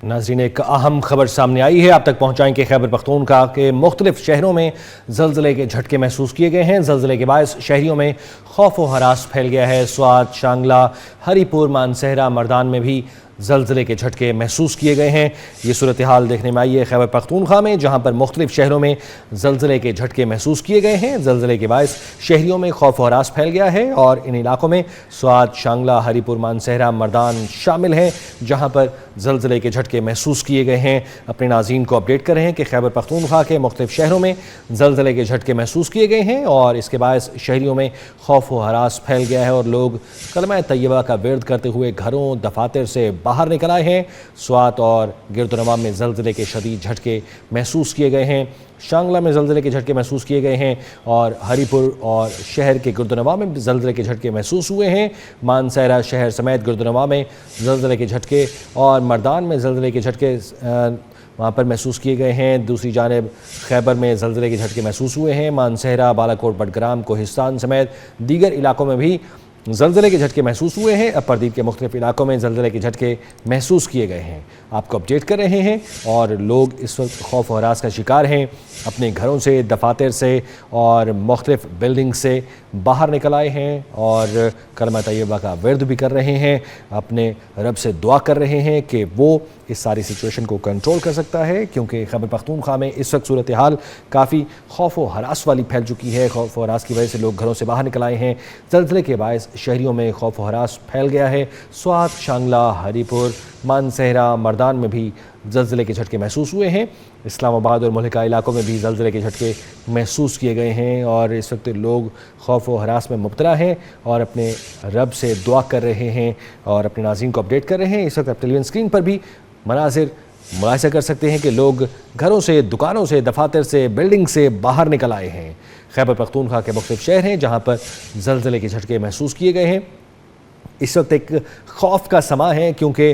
ناظرین، ایک اہم خبر سامنے آئی ہے، آپ تک پہنچائیں کہ خیبر پختونخوا کے مختلف شہروں میں زلزلے کے جھٹکے محسوس کیے گئے ہیں۔ زلزلے کے باعث شہریوں میں خوف و ہراس پھیل گیا ہے۔ سوات، شانگلہ، ہری پور، مانسہرہ، مردان میں بھی زلزلے کے جھٹکے محسوس کیے گئے ہیں۔ یہ صورتحال دیکھنے میں آئی ہے خیبر پختونخوا میں، جہاں پر مختلف شہروں میں زلزلے کے جھٹکے محسوس کیے گئے ہیں۔ زلزلے کے باعث شہریوں میں خوف و ہراس پھیل گیا ہے اور ان علاقوں میں سوات، شانگلہ، ہری پور، مانسہرہ، مردان شامل ہیں، جہاں پر زلزلے کے جھٹکے محسوس کیے گئے ہیں۔ اپنے ناظرین کو اپڈیٹ کر رہے ہیں کہ خیبر پختونخوا کے مختلف شہروں میں زلزلے کے جھٹکے محسوس کیے گئے ہیں اور اس کے باعث شہریوں میں خوف و ہراس پھیل گیا ہے اور لوگ کلمہ طیبہ کا ورد کرتے ہوئے گھروں، دفاتر سے باہر نکل آئے ہیں۔ سوات اور گرد و نواح میں زلزلے کے شدید جھٹکے محسوس کیے گئے ہیں۔ شانگلہ میں زلزلے کے جھٹکے محسوس کیے گئے ہیں اور ہری پور اور شہر کے گرد و نواح میں زلزلے کے جھٹکے محسوس ہوئے ہیں۔ مانسہرہ شہر سمیت گرد و نواح میں زلزلے کے جھٹکے اور مردان میں زلزلے کے جھٹکے وہاں پر محسوس کیے گئے ہیں۔ دوسری جانب خیبر میں زلزلے کے جھٹکے محسوس ہوئے ہیں۔ مانسہرہ، بالاکوٹ، بٹگرام، کوہستان سمیت دیگر علاقوں میں بھی زلزلے کے جھٹکے محسوس ہوئے ہیں۔ اپردیپ کے مختلف علاقوں میں زلزلے کے جھٹکے محسوس کیے گئے ہیں۔ آپ کو اپڈیٹ کر رہے ہیں اور لوگ اس وقت خوف و ہراس کا شکار ہیں، اپنے گھروں سے، دفاتر سے اور مختلف بلڈنگ سے باہر نکل آئے ہیں اور کلمہ طیبہ کا ورد بھی کر رہے ہیں، اپنے رب سے دعا کر رہے ہیں کہ وہ اس ساری سچویشن کو کنٹرول کر سکتا ہے، کیونکہ خیبر پختونخوا میں اس وقت صورتحال کافی خوف و ہراس والی پھیل چکی ہے۔ خوف و ہراس کی وجہ سے لوگ گھروں سے باہر نکل آئے ہیں۔ زلزلے کے باعث شہریوں میں خوف و ہراس پھیل گیا ہے۔ سوات، شانگلہ، ہری پور، مانسہرہ، مردان میں بھی زلزلے کے جھٹکے محسوس ہوئے ہیں۔ اسلام آباد اور ملکہ علاقوں میں بھی زلزلے کے جھٹکے محسوس کیے گئے ہیں اور اس وقت لوگ خوف و ہراس میں مبتلا ہیں اور اپنے رب سے دعا کر رہے ہیں اور اپنے ناظرین کو اپڈیٹ کر رہے ہیں۔ اس وقت آپ ٹیلی ویژن اسکرین پر بھی مناظر ملاحظہ کر سکتے ہیں کہ لوگ گھروں سے، دکانوں سے، دفاتر سے، بلڈنگ سے باہر نکل آئے ہیں۔ خیبر پختونخوا کے مختلف شہر ہیں جہاں پر زلزلے کے جھٹکے محسوس کیے گئے ہیں۔ اس وقت ایک خوف کا سماں ہے کیونکہ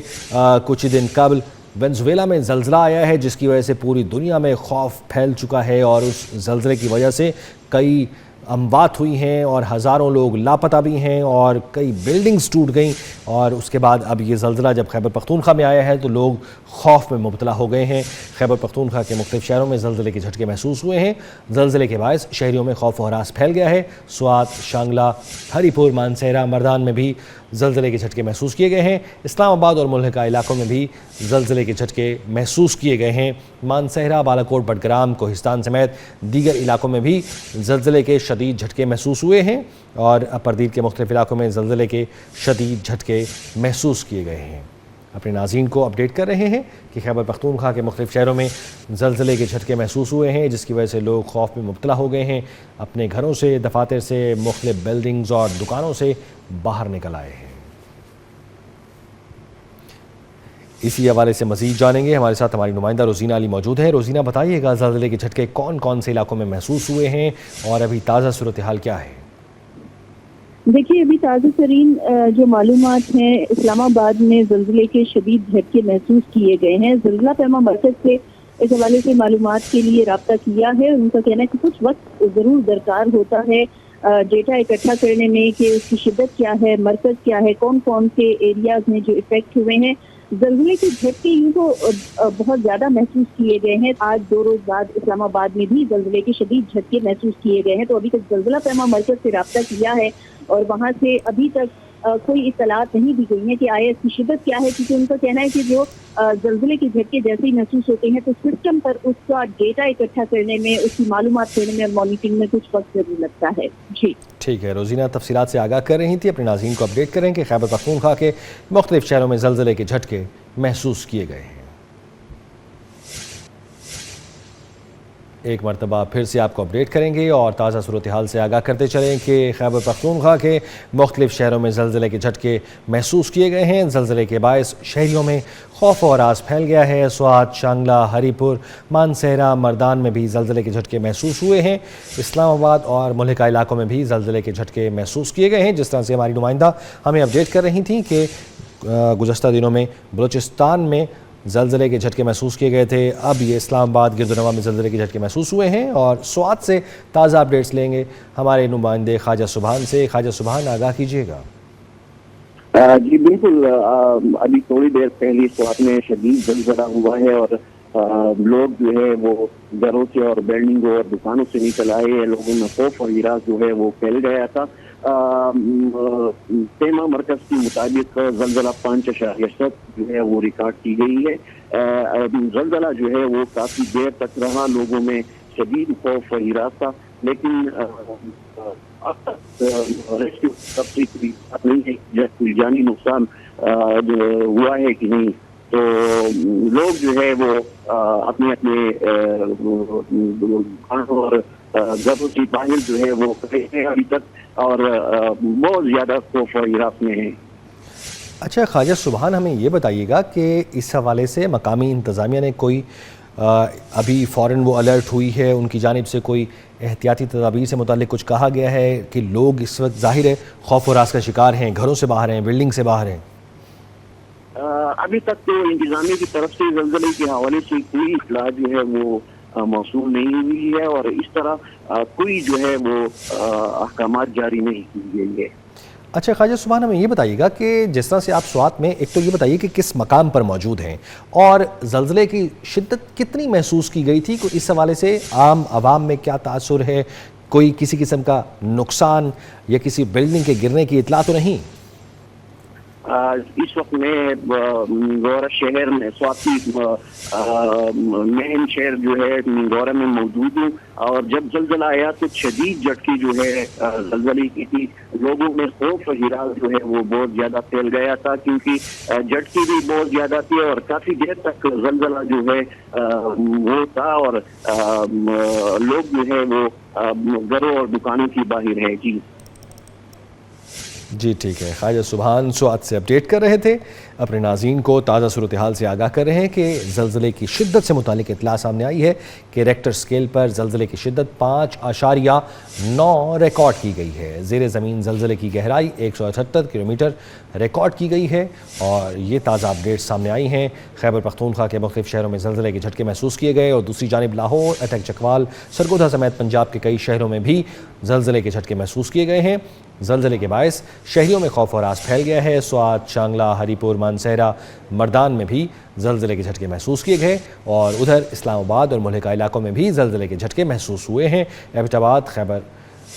کچھ دن قبل وینزویلا میں زلزلہ آیا ہے، جس کی وجہ سے پوری دنیا میں خوف پھیل چکا ہے اور اس زلزلے کی وجہ سے کئی اموات ہوئی ہیں اور ہزاروں لوگ لاپتہ بھی ہیں اور کئی بلڈنگز ٹوٹ گئیں، اور اس کے بعد اب یہ زلزلہ جب خیبر پختونخوا میں آیا ہے تو لوگ خوف میں مبتلا ہو گئے ہیں۔ خیبر پختونخوا کے مختلف شہروں میں زلزلے کے جھٹکے محسوس ہوئے ہیں۔ زلزلے کے باعث شہریوں میں خوف و ہراس پھیل گیا ہے۔ سوات، شانگلہ، ہری پور، مانسہرہ، مردان میں بھی زلزلے کے جھٹکے محسوس کیے گئے ہیں۔ اسلام آباد اور ملکہ علاقوں میں بھی زلزلے کے جھٹکے محسوس کیے گئے ہیں۔ مانسہرہ، بالاکوٹ، بٹگرام، کوہستان سمیت دیگر علاقوں میں بھی زلزلے کے شدید جھٹکے محسوس ہوئے ہیں اور اپردیپ کے مختلف علاقوں میں زلزلے کے شدید جھٹکے محسوس کیے گئے ہیں۔ اپنے ناظرین کو اپڈیٹ کر رہے ہیں کہ خیبر پختونخوا کے مختلف شہروں میں زلزلے کے جھٹکے محسوس ہوئے ہیں، جس کی وجہ سے لوگ خوف میں مبتلا ہو گئے ہیں، اپنے گھروں سے، دفاتر سے، مختلف بلڈنگز اور دکانوں سے باہر نکل آئے ہیں۔ اسی حوالے سے مزید جانیں گے، ہمارے ساتھ ہماری نمائندہ روزینہ علی موجود ہے۔ روزینہ، بتائیے گا زلزلے کے جھٹکے کون کون سے علاقوں میں محسوس ہوئے ہیں اور ابھی تازہ صورتحال کیا ہے؟ دیکھیے، ابھی تازہ ترین جو معلومات ہیں، اسلام آباد میں زلزلے کے شدید جھٹکے محسوس کیے گئے ہیں۔ زلزلہ پیما مرکز سے اس حوالے سے معلومات کے لیے رابطہ کیا ہے۔ ان کا کہنا ہے کہ کچھ وقت ضرور درکار ہوتا ہے ڈیٹا اکٹھا کرنے میں کہ اس کی شدت کیا ہے، مرکز کیا ہے، کون کون سے ایریاز میں جو افیکٹ ہوئے ہیں۔ زلزلے کے جھٹکے یوں تو بہت زیادہ محسوس کیے گئے ہیں۔ آج 2 روز بعد اسلام آباد میں بھی زلزلے کے شدید جھٹکے محسوس کیے گئے ہیں۔ تو ابھی تک زلزلہ پیما مرکز سے رابطہ کیا ہے اور وہاں سے ابھی تک کوئی اطلاعات نہیں دی گئی ہیں کہ آیا اس کی شدت کیا ہے، کیونکہ ان کا کہنا ہے کہ جو زلزلے کے جھٹکے جیسے ہی محسوس ہوتے ہیں تو سسٹم پر اس کا ڈیٹا اکٹھا کرنے میں، اس کی معلومات کرنے میں اور مانیٹرنگ میں کچھ وقت ضرور لگتا ہے۔ جی ٹھیک ہے، روزینہ تفصیلات سے آگاہ کر رہی تھی۔ اپنے ناظرین کو اپڈیٹ کریں کہ خیبر پختونخوا کے مختلف شہروں میں زلزلے کے جھٹکے محسوس کیے گئے ہیں۔ ایک مرتبہ پھر سے آپ کو اپڈیٹ کریں گے اور تازہ صورتحال سے آگاہ کرتے چلیں کہ خیبر پختونخوا کے مختلف شہروں میں زلزلے کے جھٹکے محسوس کیے گئے ہیں۔ زلزلے کے باعث شہریوں میں خوف و ہراس پھیل گیا ہے۔ سوات، شانگلہ، ہری پور، مانسہرہ، مردان میں بھی زلزلے کے جھٹکے محسوس ہوئے ہیں۔ اسلام آباد اور ملکہ علاقوں میں بھی زلزلے کے جھٹکے محسوس کیے گئے ہیں۔ جس طرح سے ہماری نمائندہ ہمیں اپڈیٹ کر رہی تھیں کہ گزشتہ دنوں میں بلوچستان میں زلزلے کے جھٹکے محسوس کیے گئے تھے، اب یہ اسلام آباد، گرد و نواح میں زلزلے کے جھٹکے محسوس ہوئے ہیں اور سوات سے تازہ اپڈیٹس لیں گے ہمارے نمائندے خواجہ سبحان سے۔ خواجہ سبحان، آگاہ کیجیے گا۔ جی بالکل، ابھی تھوڑی دیر پہلے سوات میں شدید زلزلہ ہوا ہے اور لوگ جو ہے وہ گھروں سے اور بلڈنگوں اور دکانوں سے نکل آئے ہیں، لوگوں میں خوف اور ہراس جو ہے وہ پھیل گیا تھا۔ پیما مرکز کے مطابق زلزلہ 5.7 جو ہے وہ ریکارڈ کی گئی ہے۔ زلزلہ جو ہے وہ کافی دیر تک رہا، لوگوں میں شدید خوف اور ہراس تھا، لیکن اب تک ریسکیو تفریح کی بات نہیں ہے کہ کوئی جانی نقصان ہوا ہے کہ نہیں۔ تو لوگ جو ہے وہ اپنے گھروں اور گھروں سے باہر جو ہے وہ کھڑے ہیں ابھی تک، اور بہت زیادہ خوف اور ہراس میں ہیں۔ اچھا خواجہ سبحان، ہمیں یہ بتائیے گا کہ اس حوالے سے مقامی انتظامیہ نے کوئی ابھی فوراً وہ الرٹ ہوئی ہے، ان کی جانب سے کوئی احتیاطی تدابیر سے متعلق کچھ کہا گیا ہے کہ لوگ اس وقت ظاہر ہے خوف و ہراس کا شکار ہیں، گھروں سے باہر ہیں، بلڈنگ سے باہر ہیں؟ ابھی تک تو انتظامیہ کی طرف سے زلزلے کے حوالے سے کوئی اطلاع جو ہے وہ موصول نہیں ہوئی ہے، اور اس طرح کوئی جو ہے وہ احکامات جاری نہیں کی گئی ہے۔ اچھا خواجہ سبحان، ہمیں یہ بتائیے گا کہ جس طرح سے آپ سوات میں، ایک تو یہ بتائیے کہ کس مقام پر موجود ہیں اور زلزلے کی شدت کتنی محسوس کی گئی تھی، اس حوالے سے عام عوام میں کیا تاثر ہے؟ کوئی کسی قسم کا نقصان یا کسی بلڈنگ کے گرنے کی اطلاع تو نہیں؟ اس وقت میں گورا شہر میں، سواتی مین شہر جو ہے گورا میں موجود ہوں، اور جب زلزلہ آیا تو شدید جھٹکے جو ہے زلزلے کی تھی، لوگوں میں خوف و ہراس جو ہے وہ بہت زیادہ پھیل گیا تھا، کیونکہ جھٹکے بھی بہت زیادہ تھے اور کافی دیر تک زلزلہ جو ہے وہ تھا، اور لوگ جو ہے وہ گھروں اور دکانوں کی باہر ہے۔ جی ٹھیک ہے، خواجہ سبحان سوات سے اپڈیٹ کر رہے تھے، اپنے ناظرین کو تازہ صورتحال سے آگاہ کر رہے ہیں کہ زلزلے کی شدت سے متعلق اطلاع سامنے آئی ہے کہ ریکٹر سکیل پر زلزلے کی شدت 5.9 ریکارڈ کی گئی ہے۔ زیر زمین زلزلے کی گہرائی 178 کلومیٹر ریکارڈ کی گئی ہے، اور یہ تازہ اپڈیٹ سامنے آئی ہیں۔ خیبر پختونخوا کے مختلف شہروں میں زلزلے کے جھٹکے محسوس کیے گئے، اور دوسری جانب لاہور، اٹک، چکوال، سرگودا سمیت پنجاب کے کئی شہروں میں بھی زلزلے کے جھٹکے محسوس کیے گئے ہیں۔ زلزلے کے باعث شہریوں میں خوف و ہراس پھیل گیا ہے۔ سوات، شانگلہ، ہری پور، مانسہرہ، مردان میں بھی زلزلے کے جھٹکے محسوس کیے گئے، اور ادھر اسلام آباد اور ملحقہ علاقوں میں بھی زلزلے کے جھٹکے محسوس ہوئے ہیں۔ ایبٹ آباد، خیبر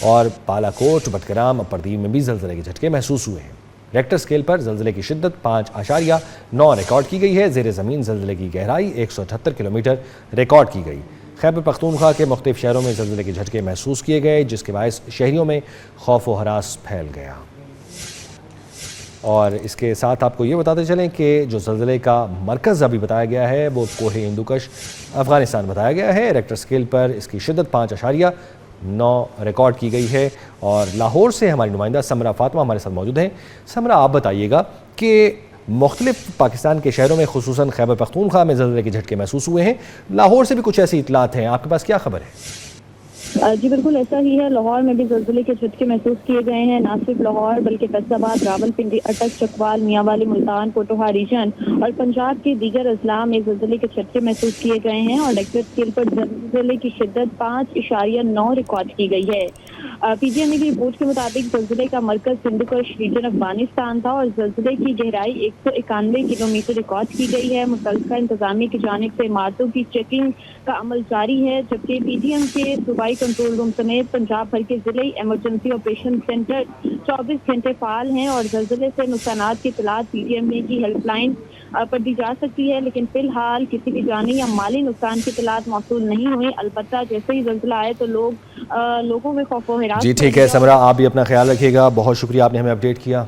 اور بالا کوٹ، بٹگرام، اپردیم میں بھی زلزلے کے جھٹکے محسوس ہوئے ہیں۔ ریکٹر سکیل پر زلزلے کی شدت 5.9 ریکارڈ کی گئی ہے۔ زیر زمین زلزلے کی گہرائی 178 کلومیٹر ریکارڈ کی گئی۔ خیبر پختونخوا کے مختلف شہروں میں زلزلے کے جھٹکے محسوس کیے گئے، جس کے باعث شہریوں میں خوف و ہراس پھیل گیا۔ اور اس کے ساتھ آپ کو یہ بتاتے چلیں کہ جو زلزلے کا مرکز ابھی بتایا گیا ہے وہ کوہ ہندوکش، افغانستان بتایا گیا ہے۔ ریکٹر سکیل پر اس کی شدت 5.9 ریکارڈ کی گئی ہے۔ اور لاہور سے ہماری نمائندہ سمرہ فاطمہ ہمارے ساتھ موجود ہیں۔ سمرہ، آپ بتائیے گا کہ مختلف پاکستان کے شہروں میں خصوصاً خیبر پختونخوا میں زلزلے کے جھٹکے محسوس ہوئے ہیں، لاہور سے بھی کچھ ایسی اطلاعات ہیں، آپ کے پاس کیا خبر ہے؟ جی بالکل ایسا ہی ہے، لاہور میں بھی زلزلے کے جھٹکے محسوس کیے گئے ہیں۔ نہ صرف لاہور بلکہ فیصل آباد، راولپنڈی، اٹک، چکوال، میاں والی، ملتان، پوٹوہا ریجن اور پنجاب کے دیگر اضلاع میں زلزلے کے جھٹکے محسوس کیے گئے ہیں، اور ریکٹر اسکیل پر زلزلے کی شدت 5.9 ریکارڈ کی گئی ہے۔ پی جی ایم کی رپورٹ کے مطابق زلزلے کا مرکز ہندوکش ریجن افغانستان تھا، اور زلزلے کی گہرائی 191 کلومیٹر ریکارڈ کی گئی ہے۔ متعلقہ انتظامیہ کی جانب سے عمارتوں کی چیکنگ کا عمل جاری ہے، جبکہ پی جی ایم کے صوبائی کنٹرول روم سمیت پنجاب بھر کے ضلعی ایمرجنسی آپریشن سینٹر 24 گھنٹے فعال ہیں، اور زلزلے سے نقصانات کی اطلاعات پی ڈی ایم اے کی ہیلپ لائن پر دی جا سکتی ہے، لیکن فی الحال کسی بھی جانی یا مالی نقصان کی اطلاعات موصول نہیں ہوئی۔ البتہ جیسے ہی زلزلہ آئے تو لوگوں میں خوف و ہراس۔ جی ٹھیک ہے سمرہ، آپ بھی اپنا خیال رکھیے گا، بہت شکریہ آپ نے ہمیں اپڈیٹ کیا۔